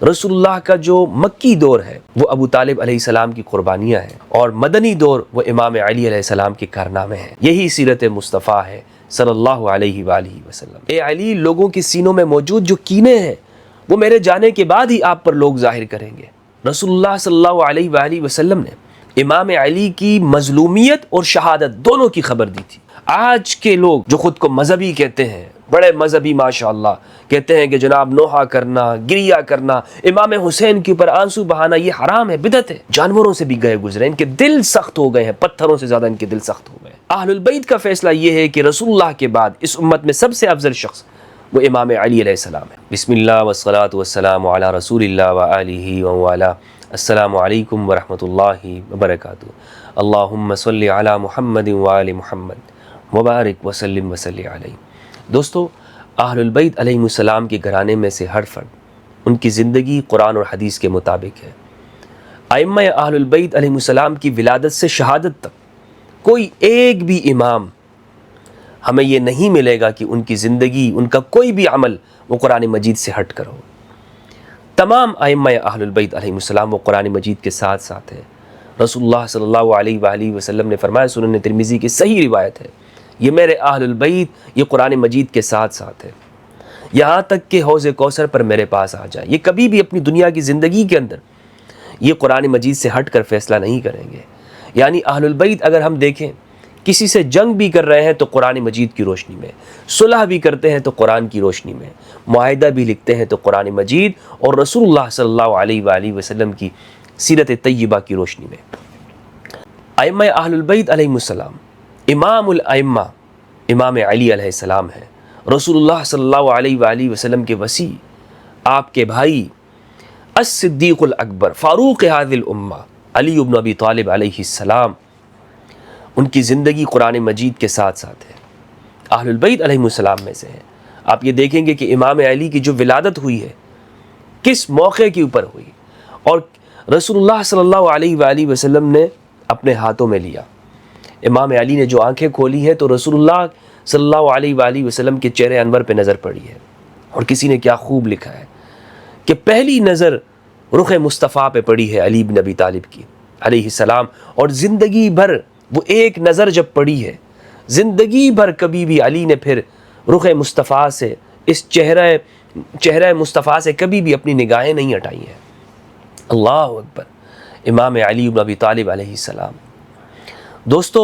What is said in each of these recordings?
رسول اللہ کا جو مکی دور ہے وہ ابو طالب علیہ السلام کی قربانیاں ہیں، اور مدنی دور وہ امام علی علیہ السلام کے کارنامے ہیں۔ یہی سیرت مصطفیٰ ہے صلی اللہ علیہ وآلہ وسلم۔ اے علی، لوگوں کے سینوں میں موجود جو کینے ہیں وہ میرے جانے کے بعد ہی آپ پر لوگ ظاہر کریں گے۔ رسول اللہ صلی اللہ علیہ وآلہ وسلم نے امام علی کی مظلومیت اور شہادت دونوں کی خبر دی تھی۔ آج کے لوگ جو خود کو مذہبی کہتے ہیں، بڑے مذہبی ماشاءاللہ، کہتے ہیں کہ جناب نوحہ کرنا، گریہ کرنا، امام حسین کے اوپر آنسو بہانا یہ حرام ہے، بدعت ہے۔ جانوروں سے بھی گئے گزرے، ان کے دل سخت ہو گئے ہیں، پتھروں سے زیادہ ان کے دل سخت ہو گئے ہیں۔ اہل البیت کا فیصلہ یہ ہے کہ رسول اللہ کے بعد اس امت میں سب سے افضل شخص وہ امام علی علیہ السلام ہے۔ بسم اللہ والصلاة والسلام علی رسول اللہ وآلہ وآلہ۔ السلام علیکم ورحمۃ اللہ وبرکاتہ۔ اللہم صلی علی محمد وآل محمد مبارک وسلم وصلی علیہ۔ دوستو، اہل البیت علیہ السلام کے گھرانے میں سے ہر فرد، ان کی زندگی قرآن اور حدیث کے مطابق ہے۔ ائمہ اہل البیت علیہ السلام کی ولادت سے شہادت تک کوئی ایک بھی امام ہمیں یہ نہیں ملے گا کہ ان کی زندگی، ان کا کوئی بھی عمل وہ قرآن مجید سے ہٹ کر ہو۔ تمام ائمہ اہل البیت علیہ السلام وہ قرآن مجید کے ساتھ ساتھ ہیں۔ رسول اللہ صلی اللہ علیہ وآلہ وسلم نے فرمایا، سنن ترمذی کی صحیح روایت ہے، یہ میرے اہل البیت یہ قرآن مجید کے ساتھ ساتھ ہے، یہاں تک کہ حوض کوثر پر میرے پاس آ جائے۔ یہ کبھی بھی اپنی دنیا کی زندگی کے اندر یہ قرآن مجید سے ہٹ کر فیصلہ نہیں کریں گے۔ یعنی اہل البیت اگر ہم دیکھیں، کسی سے جنگ بھی کر رہے ہیں تو قرآن مجید کی روشنی میں، صلح بھی کرتے ہیں تو قرآن کی روشنی میں، معاہدہ بھی لکھتے ہیں تو قرآن مجید اور رسول اللہ صلی اللہ علیہ وآلہ وسلم کی سیرت طیبہ کی روشنی میں۔ ائمہ اہل البیت علیہ السلام، امام الائمہ امام علی علیہ السلام ہے، رسول اللہ صلی اللہ علیہ وآلہ وسلم کے وصی، آپ کے بھائی الصدیق الاکبر فاروق هذه الامہ علی بن ابی طالب علیہ السلام، ان کی زندگی قرآن مجید کے ساتھ ساتھ ہے، اہل البیت علیہ السلام میں سے ہے۔ آپ یہ دیکھیں گے کہ امام علی کی جو ولادت ہوئی ہے کس موقع کے اوپر ہوئی، اور رسول اللہ صلی اللہ علیہ وآلہ وسلم نے اپنے ہاتھوں میں لیا۔ امام علی نے جو آنکھیں کھولی ہیں تو رسول اللہ صلی اللہ علیہ وآلہ وسلم کے چہرے انور پہ نظر پڑی ہے، اور کسی نے کیا خوب لکھا ہے کہ پہلی نظر رخ مصطفیٰ پہ پڑی ہے علی بن ابی طالب کی علیہ السلام، اور زندگی بھر وہ ایک نظر جب پڑی ہے، زندگی بھر کبھی بھی علی نے پھر رخ مصطفیٰ سے، اس چہرہ مصطفیٰ سے کبھی بھی اپنی نگاہیں نہیں ہٹائی ہیں۔ اللہ اکبر، امام علی بن ابی طالب علیہ السلام۔ دوستو،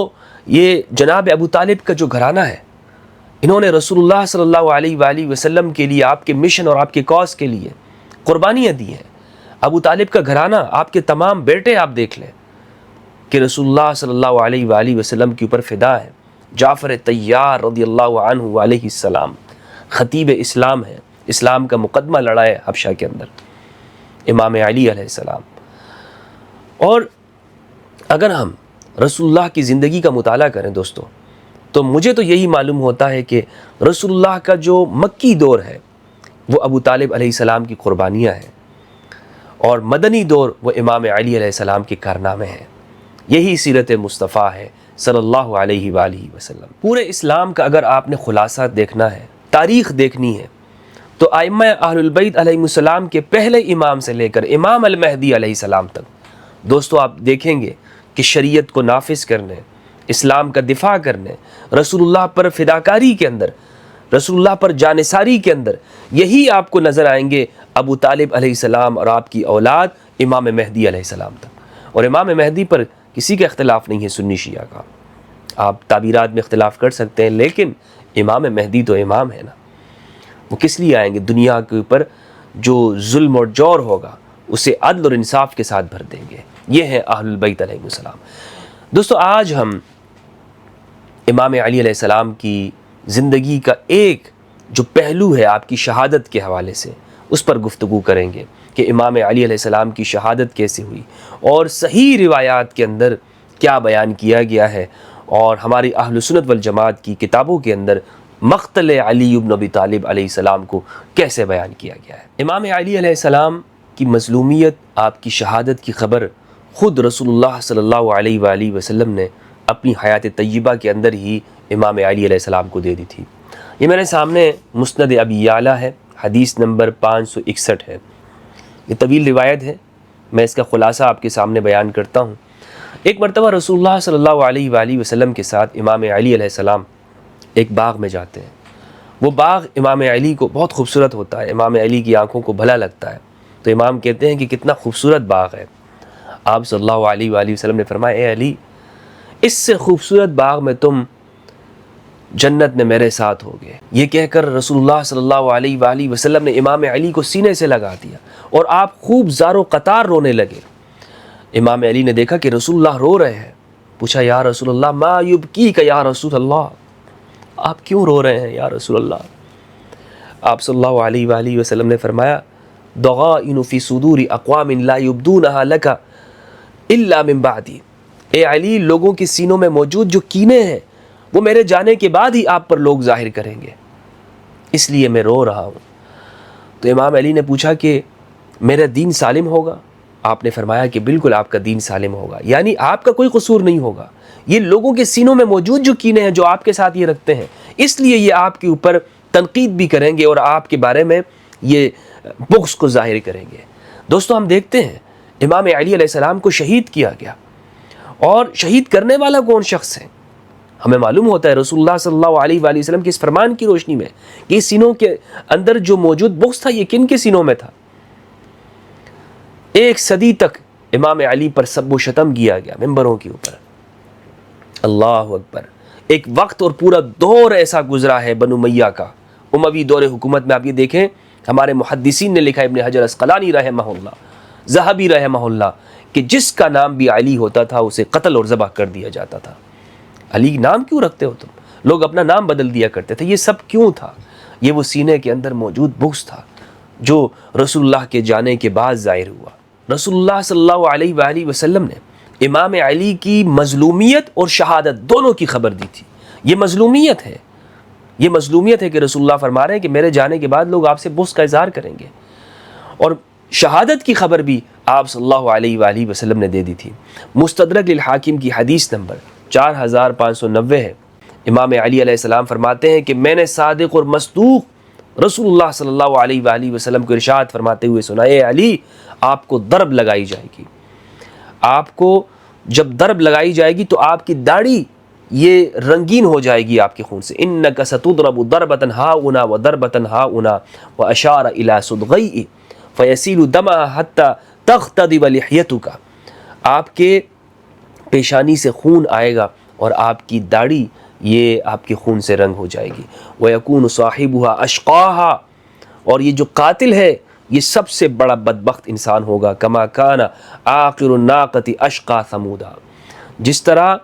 یہ جناب ابو طالب کا جو گھرانہ ہے، انہوں نے رسول اللہ صلی اللہ علیہ وآلہ وسلم کے لیے، آپ کے مشن اور آپ کے کاز کے لیے قربانیاں دی ہیں۔ ابو طالب کا گھرانہ، آپ کے تمام بیٹے آپ دیکھ لیں کہ رسول اللہ صلی اللہ علیہ وآلہ وسلم کے اوپر فدا ہے۔ جعفر طیار رضی اللہ عنہ علیہ السلام خطیب اسلام ہے، اسلام کا مقدمہ لڑا ہے حبشہ کے اندر، امام علی علیہ السلام۔ اور اگر ہم رسول اللہ کی زندگی کا مطالعہ کریں دوستو، تو مجھے تو یہی معلوم ہوتا ہے کہ رسول اللہ کا جو مکی دور ہے وہ ابو طالب علیہ السلام کی قربانیاں ہیں، اور مدنی دور وہ امام علی علیہ السلام کے کارنامے ہیں۔ یہی سیرت مصطفیٰ ہے صلی اللہ علیہ وآلہ وسلم۔ پورے اسلام کا اگر آپ نے خلاصہ دیکھنا ہے، تاریخ دیکھنی ہے، تو ائمہ اہل البیت علیہ السلام کے پہلے امام سے لے کر امام المہدی علیہ السلام تک دوستو آپ دیکھیں گے کہ شریعت کو نافذ کرنے، اسلام کا دفاع کرنے، رسول اللہ پر فداکاری کے اندر، رسول اللہ پر جانثاری کے اندر، یہی آپ کو نظر آئیں گے ابو طالب علیہ السلام اور آپ کی اولاد امام مہدی علیہ السلام تک۔ اور امام مہدی پر کسی کا اختلاف نہیں ہے سنی شیعہ کا، آپ تعبیرات میں اختلاف کر سکتے ہیں، لیکن امام مہدی تو امام ہے نا۔ وہ کس لیے آئیں گے؟ دنیا کے اوپر جو ظلم اور جور ہوگا اسے عدل اور انصاف کے ساتھ بھر دیں گے۔ یہ ہے اہل البیت علیہ السلام۔ دوستو، آج ہم امام علی علیہ السلام کی زندگی کا ایک جو پہلو ہے آپ کی شہادت کے حوالے سے، اس پر گفتگو کریں گے کہ امام علی علیہ السلام کی شہادت کیسے ہوئی، اور صحیح روایات کے اندر کیا بیان کیا گیا ہے، اور ہماری اہل سنت والجماعت کی کتابوں کے اندر مقتل علی بن ابی طالب علیہ السلام کو کیسے بیان کیا گیا ہے۔ امام علی علیہ السلام کی مظلومیت، آپ کی شہادت کی خبر خود رسول اللہ صلی اللہ علیہ وآلہ وسلم نے اپنی حیات طیبہ کے اندر ہی امام علی علیہ السلام کو دے دی تھی۔ یہ میرے سامنے مسند ابی یعلا ہے، حدیث نمبر 561 ہے۔ یہ طویل روایت ہے، میں اس کا خلاصہ آپ کے سامنے بیان کرتا ہوں۔ ایک مرتبہ رسول اللہ صلی اللہ علیہ وآلہ وسلم کے ساتھ امام علی علیہ السلام ایک باغ میں جاتے ہیں۔ وہ باغ امام علی کو بہت خوبصورت ہوتا ہے، امام علی کی آنکھوں کو بھلا لگتا ہے، تو امام کہتے ہیں کہ کتنا خوبصورت باغ ہے۔ آپ صلی اللہ علیہ وآلہ وسلم نے فرمایا، اے علی، اس سے خوبصورت باغ میں تم جنت میں میرے ساتھ ہوگے۔ یہ کہہ کر رسول اللہ صلی اللہ علیہ وآلہ وسلم نے امام علی کو سینے سے لگا دیا اور آپ خوب زار و قطار رونے لگے۔ امام علی نے دیکھا کہ رسول اللہ رو رہے ہیں، پوچھا، یا رسول اللہ ما یبکیک یا رسول اللہ، آپ کیوں رو رہے ہیں یا رسول اللہ؟ آپ صلی اللہ علیہ وآلہ وسلم نے فرمایا، ضغائن فی صدور اقوام لا یبدونہا لک الا من بعدی۔ اے علی، لوگوں کے سینوں میں موجود جو کینے ہیں وہ میرے جانے کے بعد ہی آپ پر لوگ ظاہر کریں گے، اس لیے میں رو رہا ہوں۔ تو امام علی نے پوچھا کہ میرا دین سالم ہوگا؟ آپ نے فرمایا کہ بالکل آپ کا دین سالم ہوگا، یعنی آپ کا کوئی قصور نہیں ہوگا۔ یہ لوگوں کے سینوں میں موجود جو کینے ہیں جو آپ کے ساتھ یہ رکھتے ہیں، اس لیے یہ آپ کے اوپر تنقید بھی کریں گے اور آپ کے بارے میں یہ بغض کو ظاہر کریں گے۔ دوستو، ہم دیکھتے ہیں امام علی علیہ السلام کو شہید کیا گیا، اور شہید کرنے والا کون شخص ہے؟ ہمیں معلوم ہوتا ہے رسول اللہ صلی اللہ علیہ وآلہ وسلم کے اس فرمان کی روشنی میں کہ سینوں کے اندر جو موجود بغض تھا یہ کن کے سینوں میں تھا؟ ایک صدی تک امام علی پر سب و شتم کیا گیا ممبروں کے اوپر۔ اللہ اکبر۔ ایک وقت اور پورا دور ایسا گزرا ہے بنو امیہ کا، اموی دور حکومت میں۔ آپ یہ دیکھیں، ہمارے محدثین نے لکھا، ابن حجر اسقلانی رحمہ اللہ، ذہبی رحمہ اللہ، کہ جس کا نام بھی علی ہوتا تھا اسے قتل اور ذبح کر دیا جاتا تھا۔ علی نام کیوں رکھتے ہو تم؟ لوگ اپنا نام بدل دیا کرتے تھے۔ یہ سب کیوں تھا؟ یہ وہ سینے کے اندر موجود بغض تھا جو رسول اللہ کے جانے کے بعد ظاہر ہوا۔ رسول اللہ صلی اللہ علیہ وآلہ وسلم نے امام علی کی مظلومیت اور شہادت دونوں کی خبر دی تھی۔ یہ مظلومیت ہے، یہ مظلومیت ہے کہ رسول اللہ فرما رہے ہیں کہ میرے جانے کے بعد لوگ آپ سے بغض کا اظہار کریں گے، اور شہادت کی خبر بھی آپ صلی اللہ علیہ وآلہ وسلم نے دے دی تھی۔ مستدرک للحاکم کی حدیث نمبر 4590 ہے۔ امام علی علیہ السلام فرماتے ہیں کہ میں نے صادق اور مصدوق رسول اللہ صلی اللہ علیہ وآلہ وسلم کو ارشاد فرماتے ہوئے سنا، اے علی، آپ کو ضرب لگائی جائے گی۔ آپ کو جب ضرب لگائی جائے گی تو آپ کی داڑھی یہ رنگین ہو جائے گی آپ کے خون سے۔ انک ستضرب ضربۃ ہاؤنا وضربۃ ہاؤنا واشار الی صدغیہ فیسیل دمع حتی تختضب لحیتک۔ آپ کے پیشانی سے خون آئے گا اور آپ کی داڑھی یہ آپ کے خون سے رنگ ہو جائے گی۔ وَيَكُونُ صَاحِبُهَا أَشْقَاهَا، اور یہ جو قاتل ہے یہ سب سے بڑا بدبخت انسان ہوگا۔ كَمَا كَانَ عَاقِرُ النَّاقَةِ أَشْقَى ثَمُودَا، جس طرح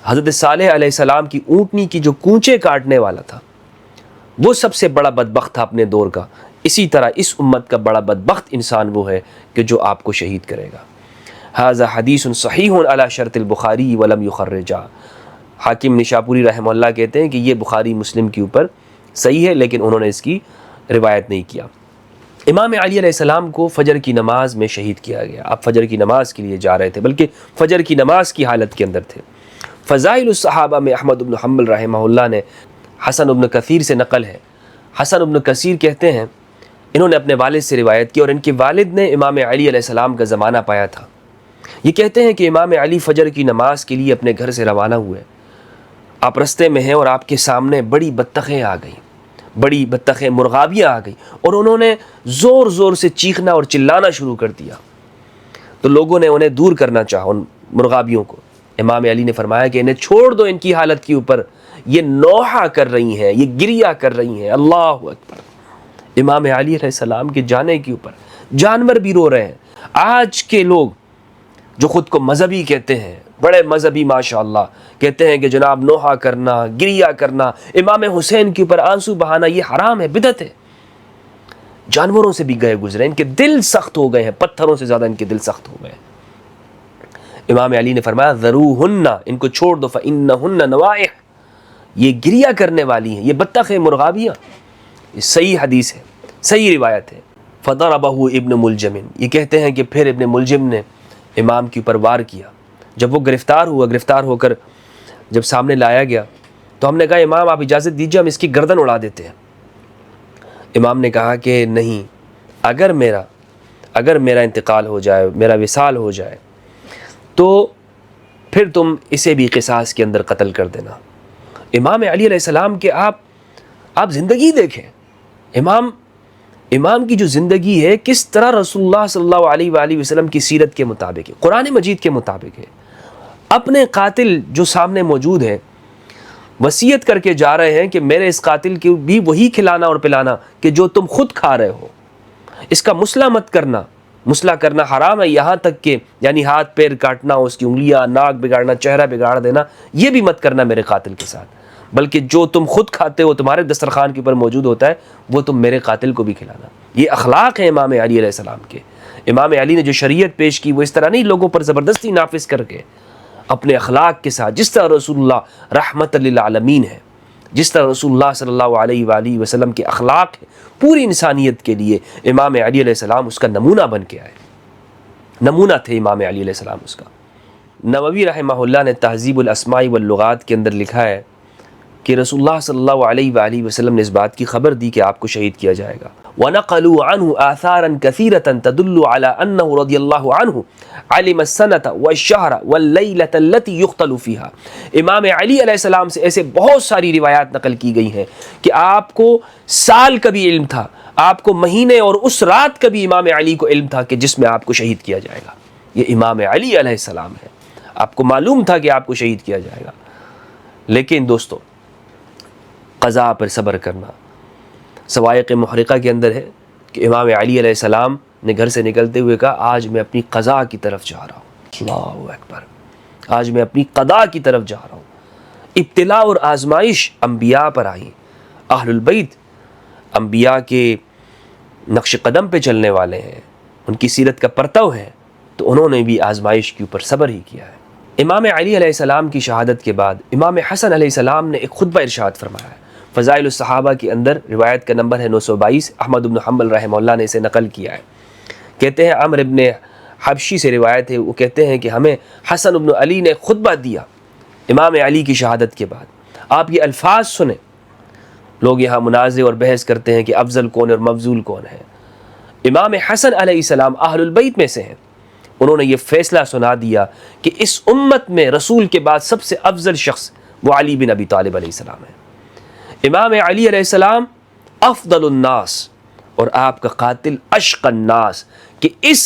حضرت صالح علیہ السلام کی اونٹنی کی جو کونچے کاٹنے والا تھا وہ سب سے بڑا بدبخت تھا اپنے دور کا، اسی طرح اس امت کا بڑا بدبخت انسان وہ ہے کہ جو آپ کو شہید کرے گا۔ ھذا حدیث صحیح علی شرط البخاری ولم یخرجہ۔ حاکم نشاپوری رحمہ اللہ کہتے ہیں کہ یہ بخاری مسلم کے اوپر صحیح ہے، لیکن انہوں نے اس کی روایت نہیں کیا۔ امام علی علیہ السلام کو فجر کی نماز میں شہید کیا گیا۔ آپ فجر کی نماز کے لیے جا رہے تھے، بلکہ فجر کی نماز کی حالت کے اندر تھے۔ فضائل الصحابہ میں احمد بن حنبل رحمہ اللہ نے حسن بن کثیر سے نقل ہے۔ حسن بن کثیر کہتے ہیں انہوں نے اپنے والد سے روایت کی، اور ان کے والد نے امام علی علیہ السلام کا زمانہ پایا تھا۔ یہ کہتے ہیں کہ امام علی فجر کی نماز کے لیے اپنے گھر سے روانہ ہوئے۔ آپ رستے میں ہیں اور آپ کے سامنے بڑی بطخیں آ گئیں، بڑی بطخیں مرغابیاں آ گئیں، اور انہوں نے زور زور سے چیخنا اور چلانا شروع کر دیا۔ تو لوگوں نے انہیں دور کرنا چاہا، ان مرغابیوں کو۔ امام علی نے فرمایا کہ انہیں چھوڑ دو، ان کی حالت کے اوپر یہ نوحہ کر رہی ہیں، یہ گریہ کر رہی ہیں۔ اللہ اکبر۔ امام علی علیہ السلام کے جانے کے اوپر جانور بھی رو رہے ہیں۔ آج کے لوگ جو خود کو مذہبی کہتے ہیں، بڑے مذہبی ماشاءاللہ، کہتے ہیں کہ جناب نوحہ کرنا، گریہ کرنا، امام حسین کے اوپر آنسو بہانا یہ حرام ہے، بدعت ہے۔ جانوروں سے بھی گئے گزرے، ان کے دل سخت ہو گئے ہیں، پتھروں سے زیادہ ان کے دل سخت ہو گئے ہیں۔ امام علی نے فرمایا ذروہن، ان کو چھوڑ دو، فإنہن نوائح، یہ گریہ کرنے والی ہیں، یہ بطخیں مرغابیاں۔ یہ صحیح حدیث ہے، صحیح روایت ہے۔ فضربہ ابن ملجم، یہ کہتے ہیں کہ پھر ابن ملجم نے امام کے اوپر وار کیا۔ جب وہ گرفتار ہوا، گرفتار ہو کر جب سامنے لایا گیا تو ہم نے کہا امام آپ اجازت دیجیے، ہم اس کی گردن اڑا دیتے ہیں۔ امام نے کہا کہ نہیں، اگر میرا اگر میرا انتقال ہو جائے، میرا وصال ہو جائے، تو پھر تم اسے بھی قصاص کے اندر قتل کر دینا۔ امام علی علیہ السلام کے آپ زندگی دیکھیں، امام کی جو زندگی ہے کس طرح رسول اللہ صلی اللہ علیہ وآلہ وسلم کی سیرت کے مطابق ہے، قرآن مجید کے مطابق ہے۔ اپنے قاتل جو سامنے موجود ہے وصیت کر کے جا رہے ہیں کہ میرے اس قاتل کی بھی وہی کھلانا اور پلانا کہ جو تم خود کھا رہے ہو، اس کا مسئلہ مت کرنا، مسئلہ کرنا حرام ہے، یہاں تک کہ یعنی ہاتھ پیر کاٹنا، اس کی انگلیاں، ناک بگاڑنا، چہرہ بگاڑ دینا، یہ بھی مت کرنا میرے قاتل کے ساتھ، بلکہ جو تم خود کھاتے ہو، تمہارے دسترخوان کے اوپر موجود ہوتا ہے، وہ تم میرے قاتل کو بھی کھلانا۔ یہ اخلاق ہے امام علی علیہ السلام کے۔ امام علی نے جو شریعت پیش کی وہ اس طرح نہیں لوگوں پر زبردستی نافذ کر کے، اپنے اخلاق کے ساتھ، جس طرح رسول اللہ رحمت للعالمین ہے، جس طرح رسول اللہ صلی اللہ علیہ وآلہ وسلم کے اخلاق ہے پوری انسانیت کے لیے، امام علی علیہ السلام اس کا نمونہ بن کے آئے، نمونہ تھے امام علی علیہ السلام اس کا۔ نووی رحمہ اللہ نے تہذیب الاسماء واللغات کے اندر لکھا ہے کہ رسول اللہ صلی اللہ علیہ وآلہ وسلم نے اس بات کی خبر دی کہ آپ کو شہید کیا جائے گا۔ وَنَقَلُوا عَنْهُ آثَارًا كَثِيرَةً تَدُلُّ عَلَىٰ أَنَّهُ رَضِيَ اللَّهُ عَنْهُ عَلِمَ السَّنَةَ وَالشَّهْرَ وَاللَّيْلَةَ الَّتِي يُقْتَلُ فِيهَا۔ امام علی علیہ السلام سے ایسے بہت ساری روایات نقل کی گئی ہیں کہ آپ کو سال کا بھی علم تھا، آپ کو مہینے اور اس رات کا بھی امام علی کو علم تھا کہ جس میں آپ کو شہید کیا جائے گا۔ یہ امام علی علیہ السلام ہے، آپ کو معلوم تھا کہ آپ کو شہید کیا جائے گا۔ لیکن دوستو، قضاء پر صبر کرنا سوائق محرقہ کے اندر ہے کہ امام علی علیہ السلام نے گھر سے نکلتے ہوئے کہا آج میں اپنی قضاء کی طرف جا رہا ہوں۔ اللہ اکبر، آج میں اپنی قضاء کی طرف جا رہا ہوں۔ ابتلاء اور آزمائش انبیاء پر آئی، اہل البیت انبیاء کے نقش قدم پہ چلنے والے ہیں، ان کی سیرت کا پرتو ہے، تو انہوں نے بھی آزمائش کے اوپر صبر ہی کیا ہے۔ امام علی علیہ السلام کی شہادت کے بعد امام حسن علیہ السلام نے ایک خطبہ ارشاد فرمایا ہے۔ فضائل الصحابہ کے اندر روایت کا نمبر ہے 922، احمد بن حنبل رحمہ اللہ نے اسے نقل کیا ہے۔ کہتے ہیں عمرو بن حبشی سے روایت ہے، وہ کہتے ہیں کہ ہمیں حسن بن علی نے خطبہ دیا امام علی کی شہادت کے بعد۔ آپ یہ الفاظ سنیں، لوگ یہاں منازع اور بحث کرتے ہیں کہ افضل کون اور مفضول کون ہے۔ امام حسن علیہ السلام اہل البیت میں سے ہیں، انہوں نے یہ فیصلہ سنا دیا کہ اس امت میں رسول کے بعد سب سے افضل شخص وہ علی بن ابی طالب علیہ السلام ہے۔ امام علی علیہ السلام افضل الناس اور آپ کا قاتل اشق الناس، کہ اس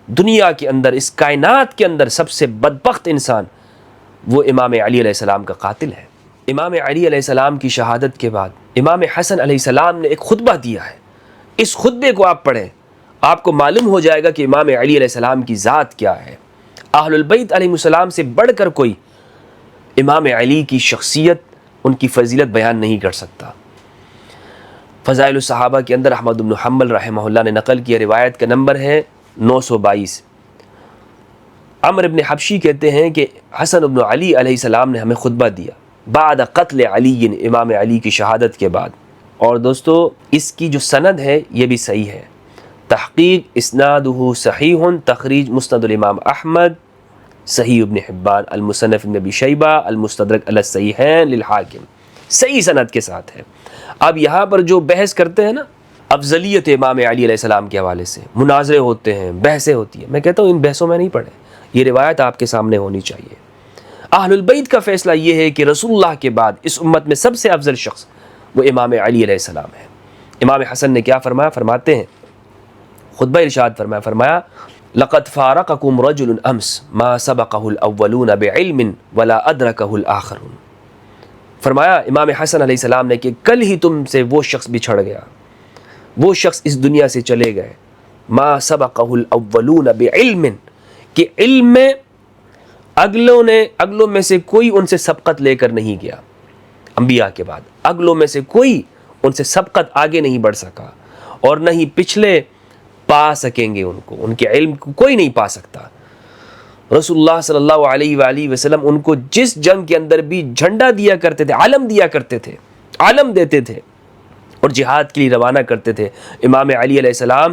دنیا کے اندر، اس کائنات کے اندر سب سے بدبخت انسان وہ امام علی علیہ السلام کا قاتل ہے۔ امام علی علیہ السلام کی شہادت کے بعد امام حسن علیہ السلام نے ایک خطبہ دیا ہے، اس خطبے کو آپ پڑھیں، آپ کو معلوم ہو جائے گا کہ امام علی علیہ السلام کی ذات کیا ہے۔ اہل البیت علیہ السلام سے بڑھ کر کوئی امام علی کی شخصیت، ان کی فضیلت بیان نہیں کر سکتا۔ فضائل الصحابہ کے اندر احمد بن حنبل رحمہ اللہ نے نقل کیا، روایت کا نمبر ہے 922۔ عمرو بن حبشی کہتے ہیں کہ حسن بن علی علیہ السلام نے ہمیں خطبہ دیا بعد قتل علی، امام علی کی شہادت کے بعد۔ اور دوستو، اس کی جو سند ہے یہ بھی صحیح ہے، تحقیق اسنادہ صحیح، تخریج مسند الامام احمد، صحیح ابن حبان، المصنف ابن ابی شیبہ، المستدرک علی الصحیحین للحاکم، صحیح سند کے ساتھ ہے۔ اب یہاں پر جو بحث کرتے ہیں نا افضلیت امام علی علیہ السلام کے حوالے سے، مناظرے ہوتے ہیں، بحثیں ہوتی ہیں، میں کہتا ہوں ان بحثوں میں نہیں پڑھیں، یہ روایت آپ کے سامنے ہونی چاہیے۔ اہل البیت کا فیصلہ یہ ہے کہ رسول اللہ کے بعد اس امت میں سب سے افضل شخص وہ امام علی علیہ السلام ہے۔ امام حسن نے کیا فرمایا؟ فرماتے ہیں، خطبہ ارشاد فرمایا لقد فارقكم رجل امس ما سبقه الاولون بعلم ولا ادركه الاخرون۔ فرمایا امام حسن علیہ السلام نے کہ کل ہی تم سے وہ شخص بچھڑ گیا، وہ شخص اس دنیا سے چلے گئے، ما سبقه الاولون بعلم، کہ علم میں اگلوں میں سے کوئی ان سے سبقت لے کر نہیں گیا، انبیاء کے بعد اگلوں میں سے کوئی ان سے سبقت آگے نہیں بڑھ سکا، اور نہ ہی پچھلے پا سکیں گے، ان کو، ان کے علم کو کوئی نہیں پا سکتا۔ رسول اللہ صلی اللہ علیہ وآلہ وسلم ان کو جس جنگ کے اندر بھی جھنڈا دیا کرتے تھے، علم دیا کرتے تھے، علم دیتے تھے اور جہاد کے لیے روانہ کرتے تھے، امام علی علیہ السلام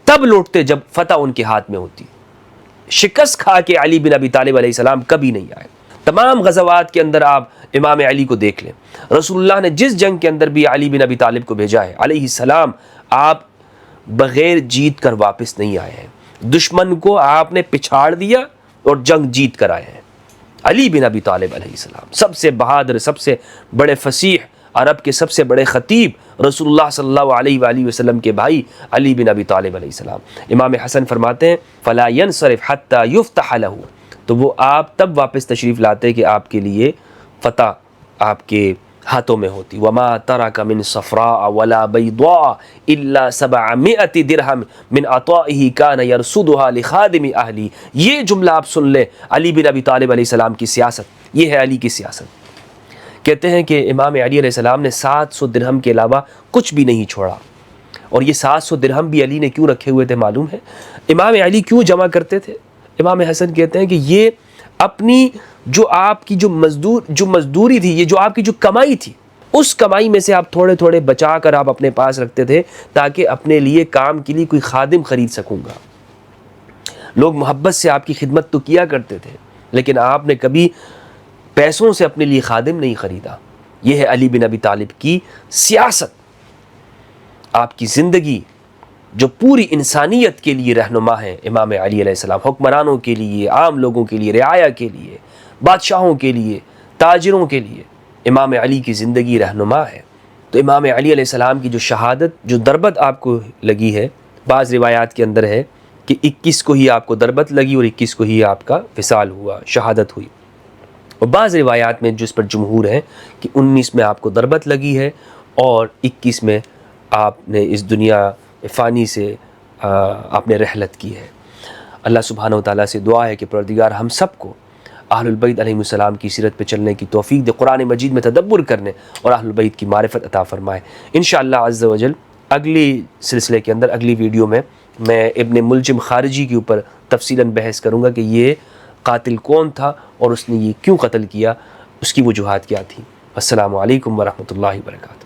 تب لوٹتے جب فتح ان کے ہاتھ میں ہوتی۔ شکست کھا کے علی بن ابی طالب علیہ السلام کبھی نہیں آئے۔ تمام غزوات کے اندر آپ امام علی کو دیکھ لیں، رسول اللہ نے جس جنگ کے اندر بھی علی بن ابی طالب کو بھیجا ہے علیہ السلام، آپ بغیر جیت کر واپس نہیں آئے ہیں، دشمن کو آپ نے پچھاڑ دیا اور جنگ جیت کر آئے ہیں۔ علی بن ابی طالب علیہ السلام سب سے بہادر، سب سے بڑے فصیح، عرب کے سب سے بڑے خطیب، رسول اللہ صلی اللہ علیہ وآلہ وسلم کے بھائی علی بن ابی طالب علیہ السلام۔ امام حسن فرماتے ہیں فَلَا يَنْصَرِفْ حَتَّى يُفْتَحَ لَهُ، تو وہ آپ تب واپس تشریف لاتے کہ آپ کے لیے فتح آپ کے ہاتھوں میں ہوتی۔ وَمَا تَرَكَ مِن صَفْرَاءَ وَلَا بَيْضَاءَ إِلَّا 700 درہم من عطائه كان يرصدها لخادم أهلي۔ یہ جملہ آپ سن لیں، علی بن ابی طالب علیہ السلام کی سیاست، یہ ہے علی کی سیاست۔ کہتے ہیں کہ امام علی علیہ السلام نے 700 درہم کے علاوہ کچھ بھی نہیں چھوڑا، اور یہ 700 درہم بھی علی نے کیوں رکھے ہوئے تھے معلوم ہے؟ امام علی کیوں جمع کرتے تھے؟ امام حسن کہتے ہیں کہ یہ اپنی جو آپ کی جو مزدوری تھی، یہ جو آپ کی جو کمائی تھی، اس کمائی میں سے آپ تھوڑے تھوڑے بچا کر آپ اپنے پاس رکھتے تھے تاکہ اپنے لیے کام کے لیے کوئی خادم خرید سکوں گا۔ لوگ محبت سے آپ کی خدمت تو کیا کرتے تھے، لیکن آپ نے کبھی پیسوں سے اپنے لیے خادم نہیں خریدا۔ یہ ہے علی بن ابی طالب کی سیاست، آپ کی زندگی جو پوری انسانیت کے لیے رہنما ہے۔ امام علی علیہ السلام حکمرانوں کے لیے، عام لوگوں کے لیے، رعایا کے لیے، بادشاہوں کے لیے، تاجروں کے لیے امام علی کی زندگی رہنما ہے۔ تو امام علی علیہ السلام کی جو شہادت، جو دربت آپ کو لگی ہے، بعض روایات کے اندر ہے کہ 21 کو ہی آپ کو دربت لگی اور 21 کو ہی آپ کا وصال ہوا، شہادت ہوئی، اور بعض روایات میں جس پر جمہور ہے کہ 19 میں آپ کو دربت لگی ہے اور 21 میں آپ نے اس دنیا فانی سے آپ نے رحلت کی ہے۔ اللہ سبحانہ و تعالیٰ سے دعا ہے کہ پروردگار ہم سب کو اہل البیت علیہ السلام کی سیرت پہ چلنے کی توفیق دے، قرآن مجید میں تدبر کرنے اور اہل البیت کی معرفت عطا فرمائے۔ انشاءاللہ عز و جل اگلی سلسلے کے اندر، اگلی ویڈیو میں ابن ملجم خارجی کے اوپر تفصیلاً بحث کروں گا کہ یہ قاتل کون تھا اور اس نے یہ کیوں قتل کیا، اس کی وجوہات کیا تھیں۔ السلام علیکم ورحمۃ اللہ وبرکاتہ۔